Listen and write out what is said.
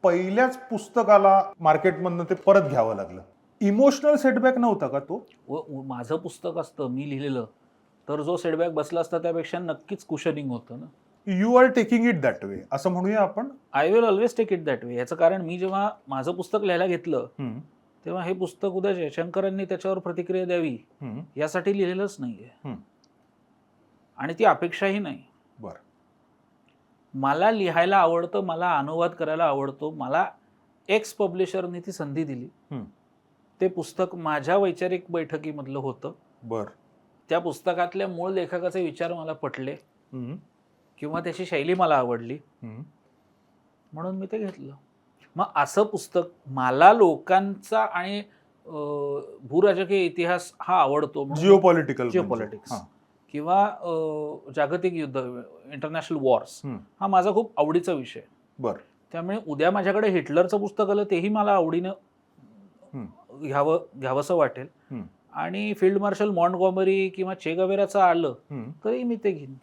पहिल्याच पुस्तकाला मार्केटमधनं ते परत घ्यावं लागलं. इमोशनल सेटबॅक नव्हता का तो? माझं पुस्तक असतं मी लिहिलेलं, तर जो सेटबॅक बसला असता त्यापेक्षा नक्कीच कुशनिंग होतं ना. You are taking it that way असं म्हणूया आपण. I will always take it that way. याचं कारण मी जेव्हा माझं पुस्तक लिहायला घेतलं हम्म, तेव्हा हे पुस्तक उद्या जयशंकरांनी त्याच्यावर प्रतिक्रिया द्यावी हम्म, यासाठी लिहिलेलंच नाहीये हम्म. आणि ती अपेक्षाही नाही. बरं. मला लिहायला आवडतं, मला अनुवाद करायला आवडतो. मला एक्स पब्लिशरनी ती संधी दिली. हम्म, ते पुस्तक माझ्या वैचारिक बैठकीमधलं होतं. बरं. त्या पुस्तकातल्या मूळ लेखकाचे विचार मला पटले हम्म, किंवा त्याची शैली मला आवडली हम्म, म्हणून मी ते घेतलं. मग असं पुस्तक मला लोकांचा आणि भूराजकीय इतिहास हा आवडतो म्हणून जिओपॉलिटिकल. जिओपॉलिटिक्स किंवा जागतिक युद्ध इंटरनॅशनल वॉर्स हा माझा खूप आवडीचा विषय. बरं. त्यामुळे उद्या माझ्याकडे हिटलरचं पुस्तक आलं तेही मला आवडीनं घ्यावंसं वाटेल. हम्म. आणि फील्ड मार्शल मॉन्टगॉमरी किंवा चे गवेराचं आलं हम्म. तरी मी ते घेईन.